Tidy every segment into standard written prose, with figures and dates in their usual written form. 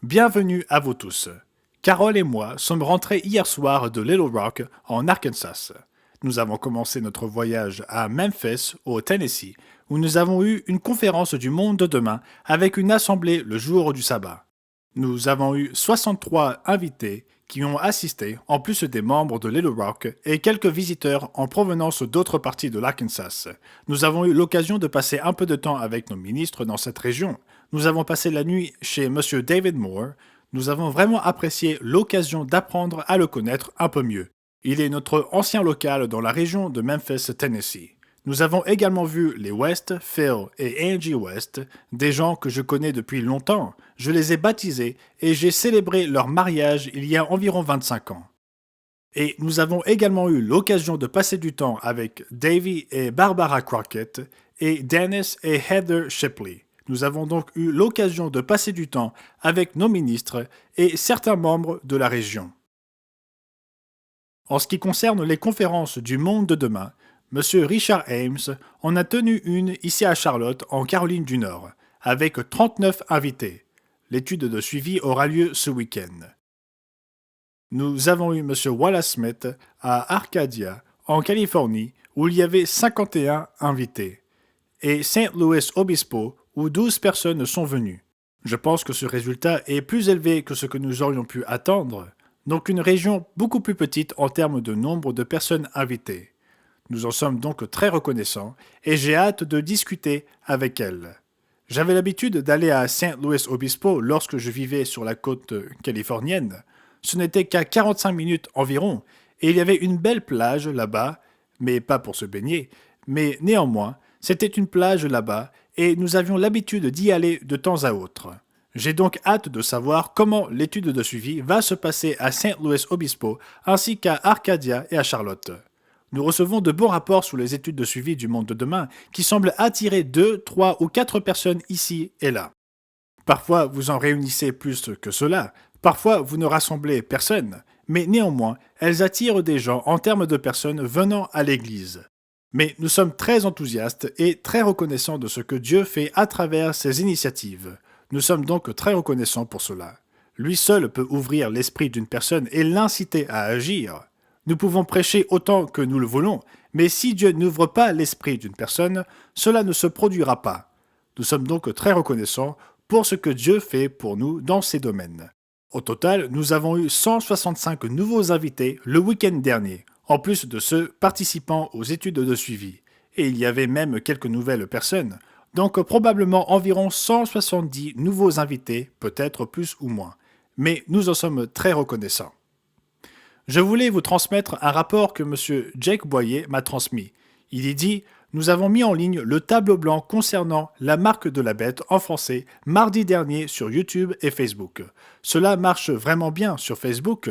Bienvenue à vous tous. Carole et moi sommes rentrés hier soir de Little Rock, en Arkansas. Nous avons commencé notre voyage à Memphis, au Tennessee, où nous avons eu une conférence du monde de demain avec une assemblée le jour du sabbat. Nous avons eu 63 invités qui ont assisté, en plus des membres de Little Rock et quelques visiteurs en provenance d'autres parties de l'Arkansas. Nous avons eu l'occasion de passer un peu de temps avec nos ministres dans cette région. Nous avons passé la nuit chez M. David Moore. Nous avons vraiment apprécié l'occasion d'apprendre à le connaître un peu mieux. Il est notre ancien local dans la région de Memphis, Tennessee. Nous avons également vu les West, Phil et Angie West, des gens que je connais depuis longtemps. Je les ai baptisés et j'ai célébré leur mariage il y a environ 25 ans. Et nous avons également eu l'occasion de passer du temps avec Davy et Barbara Crockett et Dennis et Heather Shipley. Nous avons donc eu l'occasion de passer du temps avec nos ministres et certains membres de la région. En ce qui concerne les conférences du monde de demain, M. Richard Ames en a tenu une ici à Charlotte, en Caroline du Nord, avec 39 invités. L'étude de suivi aura lieu ce week-end. Nous avons eu M. Wallace Smith à Arcadia, en Californie, où il y avait 51 invités, et St. Louis Obispo, où 12 personnes sont venues. Je pense que ce résultat est plus élevé que ce que nous aurions pu attendre, donc une région beaucoup plus petite en termes de nombre de personnes invitées. Nous en sommes donc très reconnaissants et j'ai hâte de discuter avec elles. J'avais l'habitude d'aller à St. Louis Obispo lorsque je vivais sur la côte californienne. Ce n'était qu'à 45 minutes environ et il y avait une belle plage là-bas, mais pas pour se baigner, mais néanmoins, c'était une plage là-bas et nous avions l'habitude d'y aller de temps à autre. J'ai donc hâte de savoir comment l'étude de suivi va se passer à St. Louis Obispo ainsi qu'à Arcadia et à Charlotte. Nous recevons de bons rapports sur les études de suivi du monde de demain qui semblent attirer 2, 3 ou 4 personnes ici et là. Parfois, vous en réunissez plus que cela, parfois vous ne rassemblez personne, mais néanmoins, elles attirent des gens en termes de personnes venant à l'Église. Mais nous sommes très enthousiastes et très reconnaissants de ce que Dieu fait à travers ces initiatives. Nous sommes donc très reconnaissants pour cela. Lui seul peut ouvrir l'esprit d'une personne et l'inciter à agir. Nous pouvons prêcher autant que nous le voulons, mais si Dieu n'ouvre pas l'esprit d'une personne, cela ne se produira pas. Nous sommes donc très reconnaissants pour ce que Dieu fait pour nous dans ces domaines. Au total, nous avons eu 165 nouveaux invités le week-end dernier, en plus de ceux participant aux études de suivi. Et il y avait même quelques nouvelles personnes, donc probablement environ 170 nouveaux invités, peut-être plus ou moins. Mais nous en sommes très reconnaissants. Je voulais vous transmettre un rapport que M. Jake Boyer m'a transmis. Il y dit « Nous avons mis en ligne le tableau blanc concernant la marque de la bête en français mardi dernier sur YouTube et Facebook. Cela marche vraiment bien sur Facebook.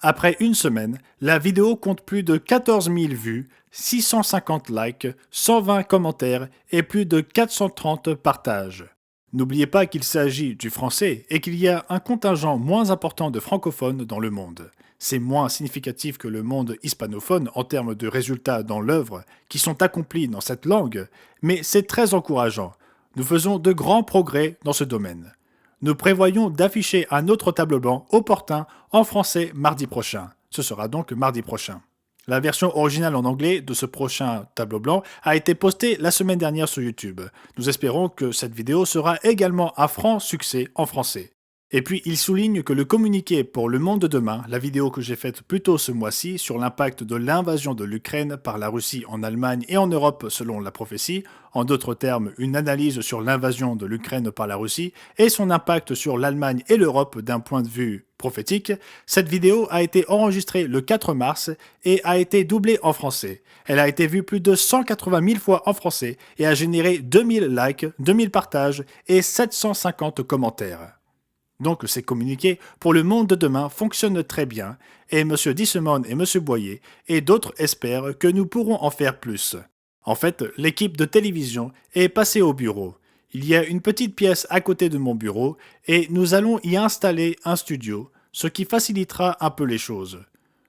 Après une semaine, la vidéo compte plus de 14 000 vues, 650 likes, 120 commentaires et plus de 430 partages. N'oubliez pas qu'il s'agit du français et qu'il y a un contingent moins important de francophones dans le monde. C'est moins significatif que le monde hispanophone en termes de résultats dans l'œuvre qui sont accomplis dans cette langue, mais c'est très encourageant. Nous faisons de grands progrès dans ce domaine. Nous prévoyons d'afficher un autre tableau blanc opportun en français mardi prochain. Ce sera donc mardi prochain. La version originale en anglais de ce prochain tableau blanc a été postée la semaine dernière sur YouTube. Nous espérons que cette vidéo sera également un franc succès en français. Et puis, il souligne que le communiqué pour le monde de demain, la vidéo que j'ai faite plus tôt ce mois-ci sur l'impact de l'invasion de l'Ukraine par la Russie en Allemagne et en Europe selon la prophétie, en d'autres termes, une analyse sur l'invasion de l'Ukraine par la Russie et son impact sur l'Allemagne et l'Europe d'un point de vue prophétique, cette vidéo a été enregistrée le 4 mars et a été doublée en français. Elle a été vue plus de 180 000 fois en français et a généré 2000 likes, 2000 partages et 750 commentaires. Donc ces communiqués pour le monde de demain fonctionnent très bien et M. Dissemon et M. Boyer et d'autres espèrent que nous pourrons en faire plus. En fait, l'équipe de télévision est passée au bureau. Il y a une petite pièce à côté de mon bureau et nous allons y installer un studio, ce qui facilitera un peu les choses.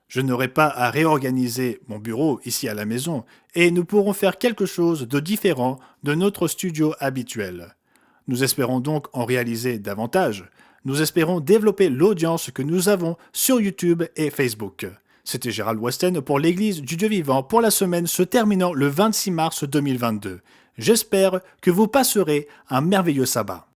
Je n'aurai pas à réorganiser mon bureau ici à la maison et nous pourrons faire quelque chose de différent de notre studio habituel. Nous espérons donc en réaliser davantage. Nous espérons développer l'audience que nous avons sur YouTube et Facebook. C'était Gérald Westen pour l'Église du Dieu vivant pour la semaine se terminant le 26 mars 2022. J'espère que vous passerez un merveilleux sabbat.